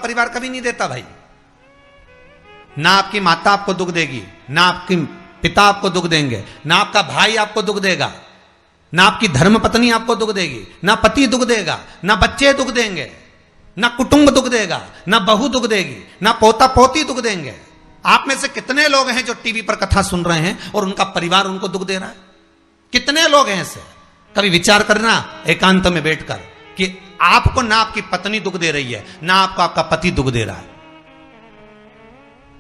परिवार कभी नहीं देता भाई। ना आपकी माता आपको दुख देगी, ना आपकी पिता आपको दुख देंगे, ना आपका भाई आपको दुख देगा, ना आपकी धर्म पत्नी आपको दुख देगी, ना पति दुख देगा, ना बच्चे दुख देंगे, ना कुटुंब दुख देगा, ना बहू दुख देगी, ना पोता पोती दुख देंगे। आप में से कितने लोग हैं जो टीवी पर कथा सुन रहे हैं और उनका परिवार उनको दुख दे रहा है? कितने लोग हैं ऐसे? कभी विचार करना एकांत में बैठकर कि आपको ना आपकी पत्नी दुख दे रही है, ना आपको आपका पति दुख दे रहा है,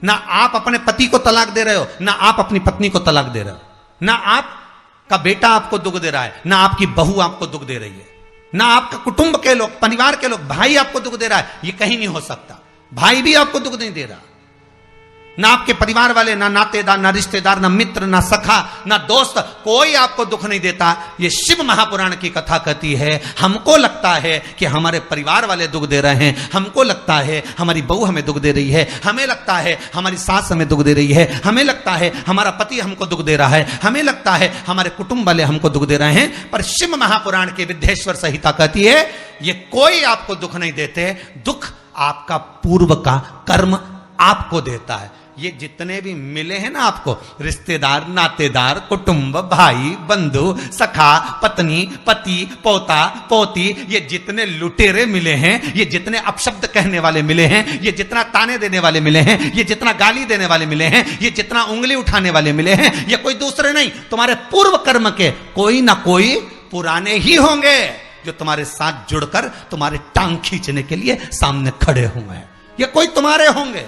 ना आप अपने पति को तलाक दे रहे हो, ना आप अपनी पत्नी को तलाक दे रहे हो, ना आपका बेटा आपको दुख दे रहा है, ना आपकी बहू आपको दुख दे रही है, ना आपका कुटुंब के लोग, परिवार के लोग, भाई आपको दुख दे रहा है। ये कहीं नहीं हो सकता। भाई भी आपको दुख नहीं दे रहा, ना आपके परिवार वाले, ना नातेदार, ना रिश्तेदार, ना मित्र, ना सखा, ना दोस्त, कोई आपको दुख नहीं देता। ये शिव महापुराण की कथा कहती है हमको लगता है कि हमारे परिवार वाले दुख दे रहे हैं, हमको लगता है हमारी बहू हमें दुख दे रही है, हमें लगता है हमारी सास हमें दुख दे रही है, हमें लगता है हमारा पति हमको दुख दे रहा है, हमें लगता है हमारे कुटुंब वाले हमको दुख दे रहे हैं। पर शिव महापुराण की विद्येश्वर संहिता कहती है ये कोई आपको दुख नहीं देते, दुख आपका पूर्व का कर्म आपको देता है। ये जितने भी मिले हैं ना आपको, रिश्तेदार, नातेदार, कुटुंब, भाई, बंधु, सखा, पत्नी, पति, पोता, पोती, ये जितने लुटेरे मिले हैं, ये जितने अपशब्द कहने वाले मिले हैं, ये जितना ताने देने वाले मिले हैं, ये जितना गाली देने वाले मिले हैं, ये जितना उंगली उठाने वाले मिले हैं, ये कोई दूसरे नहीं, तुम्हारे पूर्व कर्म के कोई ना कोई पुराने ही होंगे जो तुम्हारे साथ जुड़कर तुम्हारे टांग खींचने के लिए सामने खड़े हुए हैं। ये कोई तुम्हारे होंगे।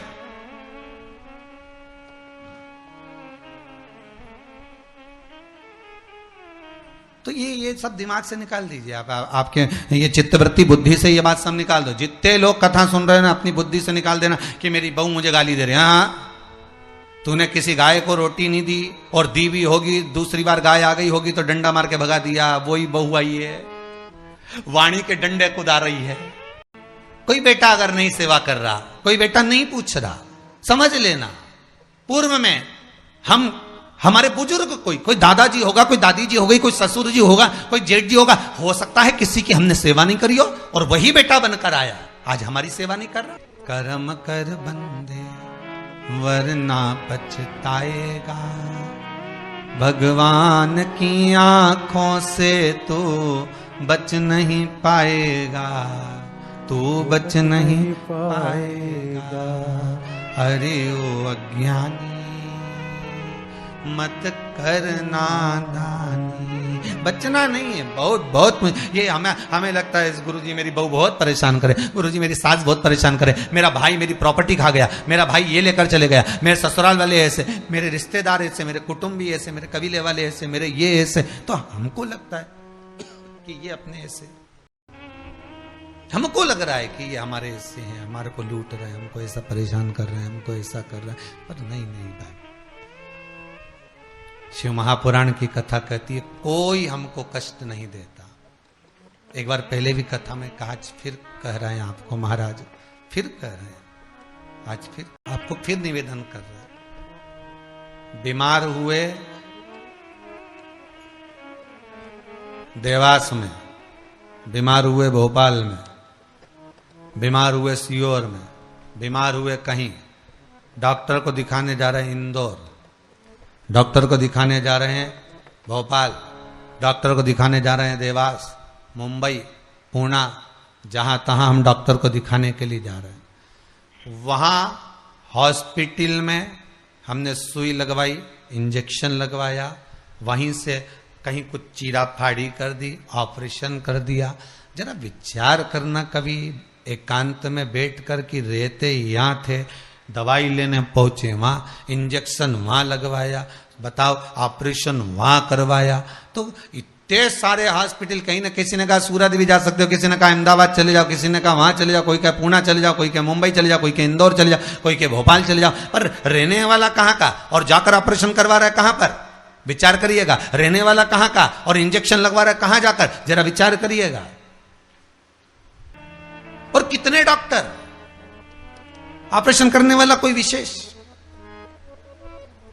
तो ये सब दिमाग से निकाल दीजिए आप, आपके ये चित्तवृत्ति बुद्धि से ये बात सब निकाल दो। जितने लोग कथा सुन रहे हैं ना, अपनी बुद्धि से निकाल देना कि मेरी बहू मुझे गाली दे रही है। हाँ, तूने किसी गाय को रोटी नहीं दी और दी भी होगी, दूसरी बार गाय आ गई होगी तो डंडा मार के भगा दिया, वही बहू आई है, वाणी के डंडे कुदा रही है। कोई बेटा अगर नहीं सेवा कर रहा, कोई बेटा नहीं पूछ रहा, समझ लेना पूर्व में हमारे बुजुर्ग, कोई दादाजी होगा, कोई दादी जी होगी, कोई ससुर जी होगा, कोई जेठ जी होगा, हो सकता है किसी की हमने सेवा नहीं करी हो और वही बेटा बनकर आया, आज हमारी सेवा नहीं कर रहा। कर्म कर बंदे वरना पछताएगा, भगवान की आंखों से तो बच नहीं पाएगा, तू बच नहीं पाएगा। अरे ओ अज्ञानी मत करना दानी, बचना नहीं है। बहुत ये हमें लगता है गुरुजी मेरी बहू बहुत परेशान करे, गुरुजी मेरी सास बहुत परेशान करे, मेरा भाई मेरी प्रॉपर्टी खा गया, मेरा भाई ये लेकर चले गया, मेरे ससुराल वाले ऐसे, मेरे रिश्तेदार ऐसे, मेरे कुटुंबी ऐसे, मेरे कबीले वाले ऐसे, मेरे ये ऐसे। तो हमको लगता है कि ये अपने ऐसे, हमको लग रहा है कि ये हमारे ऐसे हैं, हमारे को लूट रहे हैं, हमको ऐसा परेशान कर रहे हैं, हमको ऐसा कर रहे हैं। पर नहीं भाई, शिव महापुराण की कथा कहती है कोई हमको कष्ट नहीं देता। एक बार पहले भी कथा में कहा, आज फिर कह रहे हैं आपको महाराज, फिर कह रहे हैं, आज फिर आपको फिर निवेदन कर रहे हैं। बीमार हुए देवास में, बीमार हुए भोपाल में, बीमार हुए सीहोर में, बीमार हुए कहीं, डॉक्टर को दिखाने जा रहे हैं इंदौर, डॉक्टर को दिखाने जा रहे हैं भोपाल, डॉक्टर को दिखाने जा रहे हैं देवास, मुंबई, पुणे, जहां तहां हम डॉक्टर को दिखाने के लिए जा रहे हैं। वहां हॉस्पिटल में हमने सुई लगवाई, इंजेक्शन लगवाया, वहीं से कहीं कुछ चीरा फाड़ी कर दी, ऑपरेशन कर दिया। जरा विचार करना कभी एकांत में बैठ कर कि रहते यहाँ थे, दवाई लेने पहुंचे वहां, इंजेक्शन वहां लगवाया, बताओ ऑपरेशन वहां करवाया। तो इतने सारे हॉस्पिटल, कहीं ना किसी ने कहा सूरत भी जा सकते हो, किसी ने कहा अहमदाबाद चले जाओ, किसी ने कहा वहां चले जाओ, कोई कहे पुणे चले जाओ, कोई कहे मुंबई चले जाओ, कोई कहे इंदौर चले जाओ, कोई कहे भोपाल चले जाओ। पर रहने वाला कहाँ का और जाकर ऑपरेशन करवा रहा है कहां पर? विचार करिएगा। रहने वाला कहां का और इंजेक्शन लगवा रहा है कहां जाकर? जरा विचार करिएगा। और कितने डॉक्टर, ऑपरेशन करने वाला कोई विशेष,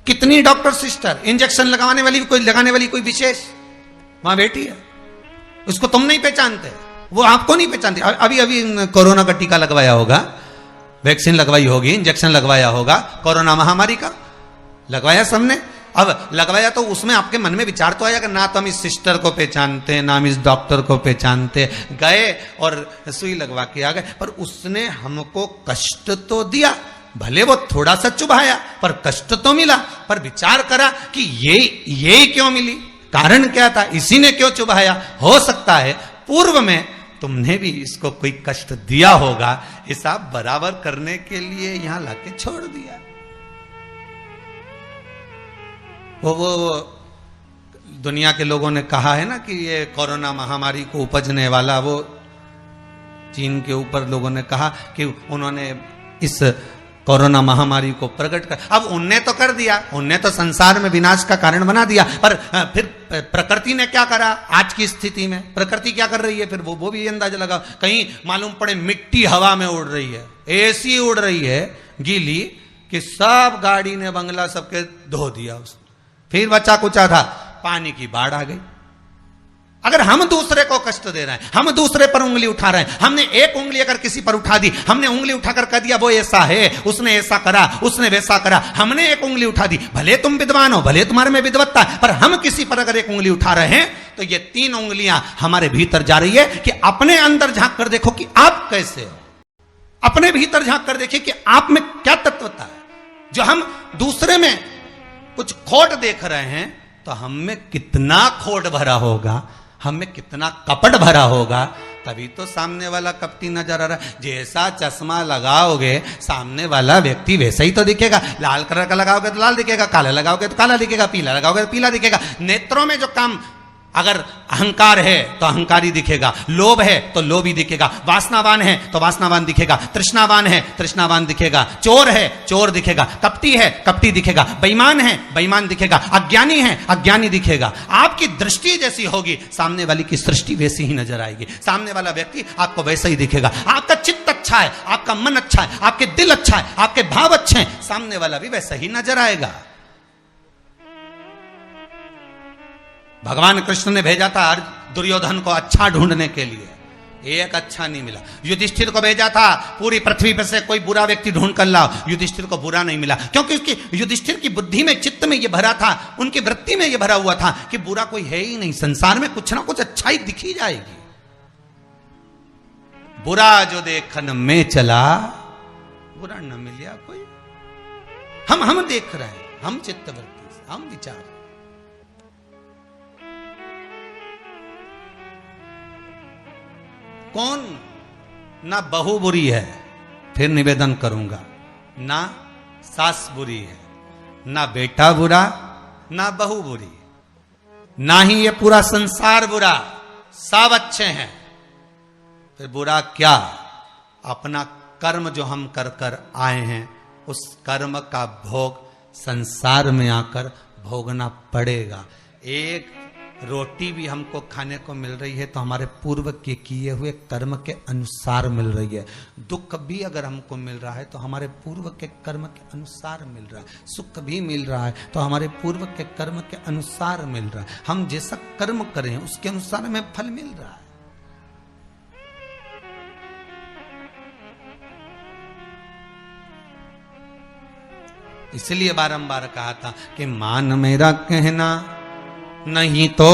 कितनी डॉक्टर सिस्टर, इंजेक्शन लगाने वाली कोई, लगाने वाली कोई विशेष वहां बैठी है। उसको तुम नहीं पहचानते, वो आपको नहीं पहचानती। अभी कोरोना का टीका लगवाया होगा, वैक्सीन लगवाई होगी, इंजेक्शन लगवाया होगा कोरोना महामारी का, लगवाया सबने। अब लगवाया तो उसमें आपके मन में विचार तो आया कि ना तो हम इस सिस्टर को पहचानते, ना हम इस डॉक्टर को पहचानते, गए और सुई लगवा के आ गए, पर उसने हमको कष्ट तो दिया, भले वो थोड़ा सा चुभाया पर कष्ट तो मिला। पर विचार करा कि ये क्यों मिली, कारण क्या था, इसी ने क्यों चुभाया। हो सकता है पूर्व में तुमने भी इसको कोई कष्ट दिया होगा, हिसाब बराबर करने के लिए यहां लाके छोड़ दिया। वो दुनिया के लोगों ने कहा है ना कि ये कोरोना महामारी को उपजने वाला, वो चीन के ऊपर लोगों ने कहा कि उन्होंने इस कोरोना महामारी को प्रकट कर, अब उनने तो कर दिया, उनने तो संसार में विनाश का कारण बना दिया, पर फिर प्रकृति ने क्या करा आज की स्थिति में, प्रकृति क्या कर रही है फिर वो भी अंदाजा लगा। कहीं मालूम पड़े मिट्टी हवा में उड़ रही है, ऐसी उड़ रही है गीली कि सब गाड़ी ने बंगला सबके धो दिया उसने। फिर बचा कुचा था, पानी की बाढ़ आ गई। अगर हम दूसरे को कष्ट दे रहे हैं, हम दूसरे पर उंगली उठा रहे हैं, हमने एक उंगली अगर किसी पर उठा दी, हमने उंगली उठाकर कह दिया वो ऐसा है, उसने ऐसा करा, उसने वैसा करा, हमने एक उंगली उठा दी, भले तुम विद्वान हो, भले तुम्हारे में विद्वत्ता है, पर हम किसी पर अगर एक उंगली उठा रहे हैं तो ये 3 उंगलियां हमारे भीतर जा रही है कि अपने अंदर झांक कर देखो कि आप कैसे हो, अपने भीतर झांक कर देखिए कि आप में क्या तत्वता है। जो हम दूसरे में कुछ खोट देख रहे हैं तो हम में कितना खोट भरा होगा, हम में कितना कपट भरा होगा, तभी तो सामने वाला कपटी नजर आ रहा है। जैसा चश्मा लगाओगे सामने वाला व्यक्ति वैसा ही तो दिखेगा, लाल कलर का लगाओगे तो लाल दिखेगा, काला लगाओगे तो काला दिखेगा, पीला लगाओगे तो पीला दिखेगा। नेत्रों में जो काम, अगर अहंकार है तो अहंकारी दिखेगा, लोभ है तो लोभी दिखेगा, वासनावान है तो वासनावान दिखेगा, तृष्णावान है तृष्णावान दिखेगा, चोर है चोर दिखेगा, कपटी है कपटी दिखेगा, बेईमान है बेईमान दिखेगा, अज्ञानी है अज्ञानी दिखेगा। आपकी दृष्टि जैसी होगी सामने वाली की सृष्टि वैसी ही नजर आएगी, सामने वाला व्यक्ति आपको वैसा ही दिखेगा। आपका चित्त अच्छा है, आपका मन अच्छा है, आपके दिल अच्छा है, आपके भाव अच्छे हैं, सामने वाला भी वैसा ही नजर आएगा। भगवान कृष्ण ने भेजा था दुर्योधन को अच्छा ढूंढने के लिए, एक अच्छा नहीं मिला। युधिष्ठिर को भेजा था पूरी पृथ्वी पर से कोई बुरा व्यक्ति ढूंढ कर लाओ, युधिष्ठिर को बुरा नहीं मिला, क्योंकि उसकी युधिष्ठिर की बुद्धि में, चित्त में ये भरा था, उनकी वृत्ति में ये भरा हुआ था कि बुरा कोई है ही नहीं, संसार में कुछ ना कुछ अच्छाई दिखी जाएगी। बुरा जो देखन में चला बुरा न मिलिया कोई। हम देख रहे हैं, हम चित्तवृत्ति से, हम विचार। कौन ना बहू बुरी है, फिर निवेदन करूंगा, ना सास बुरी है, ना बेटा बुरा, ना बहू बुरी, ना ही ये पूरा संसार बुरा, सब अच्छे हैं। फिर बुरा क्या, अपना कर्म जो हम कर कर आए हैं उस कर्म का भोग संसार में आकर भोगना पड़ेगा। एक रोटी भी हमको खाने को मिल रही है तो हमारे पूर्व के किए हुए कर्म के अनुसार मिल रही है। दुख भी अगर हमको मिल रहा है तो हमारे पूर्व के कर्म के अनुसार मिल रहा है। सुख भी मिल रहा है तो हमारे पूर्व के कर्म के अनुसार मिल रहा है। हम जैसा कर्म करें उसके अनुसार हमें फल मिल रहा है। इसलिए बारंबार कहा था कि मान मेरा कहना नहीं तो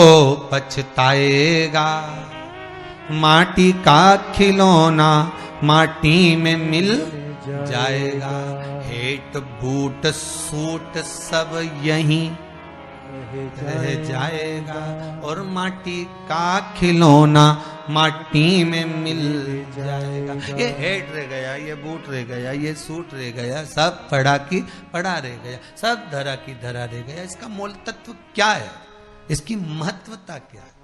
पछताएगा, माटी का खिलौना माटी में मिल जाएगा, हेट बूट सूट सब यहीं रह जाएगा, और माटी का खिलौना माटी में मिल जाएगा। ये हेट रह गया, ये बूट रह गया, ये सूट रह गया, सब पड़ा की पड़ा रह गया, सब धरा की धरा रह गया। इसका मूल तत्व क्या है, इसकी महत्वता क्या है?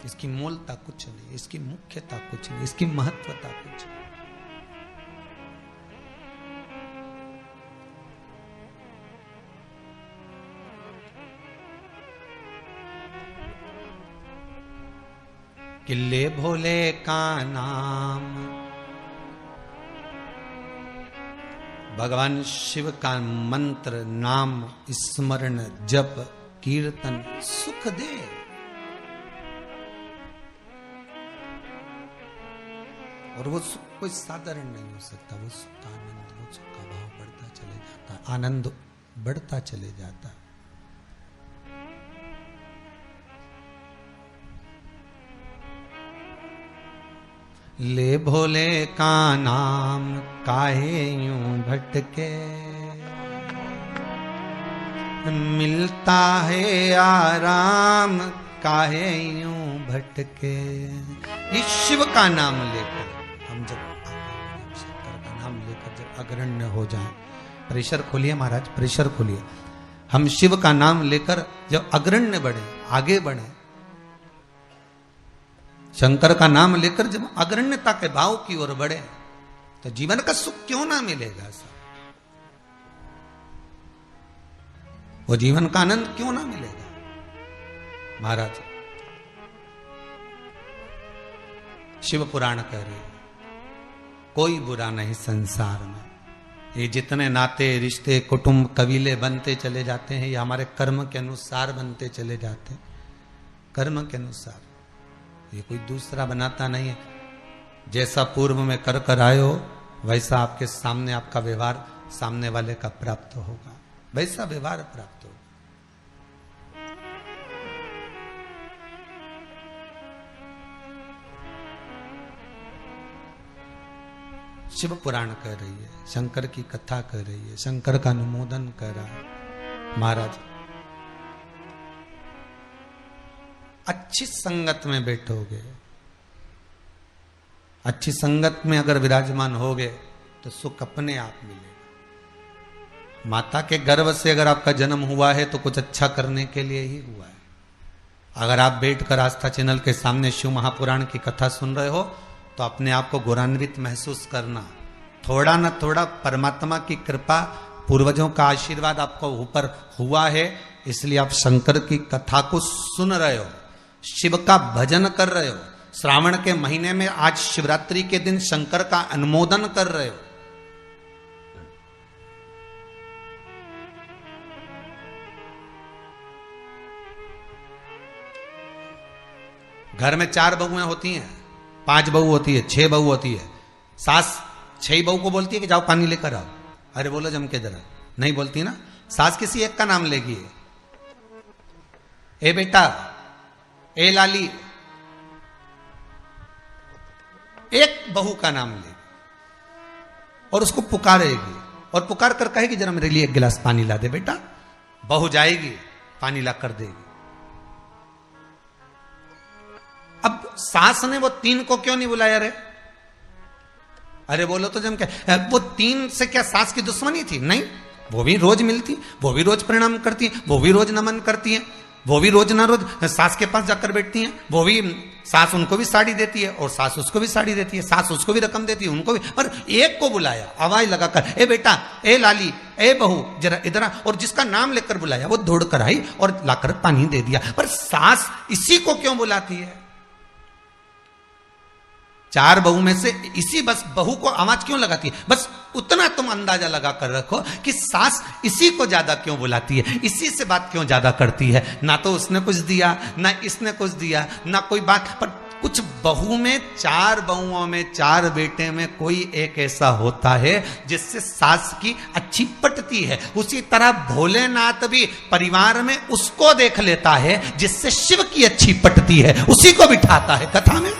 इसकी मूलता कुछ नहीं, इसकी मुख्यता कुछ नहीं, इसकी महत्वता कुछ नहीं। किले भोले का नाम, भगवान शिव का मंत्र, नाम स्मरण जप कीर्तन सुख दे। और वो सुख कोई साधारण नहीं हो सकता। वो सुख का आनंद, वो सुख का भाव बढ़ता चले जाता, आनंद बढ़ता चले जाता। ले भोले का नाम काहे यूं भटके, मिलता है आराम काहे यूं भटके। इस शिव का नाम लेकर हम जब शंकर का नाम लेकर जब अग्रण्य हो जाएं, प्रेशर खोलिए महाराज, प्रेशर खोलिए। हम शिव का नाम लेकर जब अग्रण्य बढ़े, आगे बढ़े, शंकर का नाम लेकर जब अग्रण्यता के भाव की ओर बढ़े, तो जीवन का सुख क्यों ना मिलेगा सर? वो जीवन का आनंद क्यों ना मिलेगा? महाराज शिव पुराण कह रहे हैं, कोई बुरा नहीं संसार में। ये जितने नाते रिश्ते कुटुंब कबीले बनते चले जाते हैं, ये हमारे कर्म के अनुसार बनते चले जाते हैं। कर्म के अनुसार, ये कोई दूसरा बनाता नहीं है। जैसा पूर्व में कर कर आए हो, वैसा आपके सामने आपका व्यवहार सामने वाले का प्राप्त होगा, वैसा व्यवहार प्राप्त होगा। शिव पुराण कह रही है, शंकर की कथा कह रही है, शंकर का अनुमोदन कर रहा है। महाराज अच्छी संगत में बैठोगे, अच्छी संगत में अगर विराजमान होगे तो सुख अपने आप मिलेगा। माता के गर्भ से अगर आपका जन्म हुआ है तो कुछ अच्छा करने के लिए ही हुआ है। अगर आप बैठकर आस्था चैनल के सामने शिव महापुराण की कथा सुन रहे हो तो अपने आप को गौरवान्वित महसूस करना। थोड़ा न थोड़ा परमात्मा की कृपा, पूर्वजों का आशीर्वाद आपको ऊपर हुआ है, इसलिए आप शंकर की कथा को सुन रहे हो, शिव का भजन कर रहे हो। श्रावण के महीने में आज शिवरात्रि के दिन शंकर का अनुमोदन कर रहे हो। घर में 4 बहुएं होती हैं, 5 बहू होती है, 6 बहू होती है। सास 6 बहू को बोलती है कि जाओ पानी लेकर आओ, अरे बोलो जम के जरा, नहीं बोलती ना। सास किसी एक का नाम लेगी, ए बेटा, ए लाली, एक बहू का नाम लेगी और उसको पुकारेगी और पुकार कर कहेगी जरा मेरे लिए एक गिलास पानी ला दे बेटा। बहू जाएगी, पानी ला कर देगी। अब सास ने वो 3 को क्यों नहीं बुलाया रे? अरे बोलो तो जम क्या, वो 3 से क्या सास की दुश्मनी थी? नहीं, वो भी रोज मिलती, वो भी रोज प्रणाम करती है, वो भी रोज नमन करती है, वो भी रोज ना रोज सास के पास जाकर बैठती हैं। वो भी, सास उनको भी साड़ी देती है और सास उसको भी साड़ी देती है, सास उसको भी रकम देती है, उनको भी। पर एक को बुलाया आवाज लगाकर, ए बेटा, ए लाली, ए बहू, जरा इधर आ। और जिसका नाम लेकर बुलाया वो दौड़ कर आई और लाकर पानी दे दिया। पर सास इसी को क्यों बुलाती है? 4 बहू में से इसी बस बहू को आवाज क्यों लगाती है? बस उतना तुम अंदाजा लगा कर रखो कि सास इसी को ज्यादा क्यों बुलाती है, इसी से बात क्यों ज्यादा करती है। ना तो उसने कुछ दिया, ना इसने कुछ दिया, ना कोई बात। पर कुछ बहू में, 4 बहुओं में, 4 बेटे में कोई एक ऐसा होता है जिससे सास की अच्छी पटती है। उसी तरह भोलेनाथ भी परिवार में उसको देख लेता है जिससे शिव की अच्छी पटती है, उसी को बिठाता है कथा में।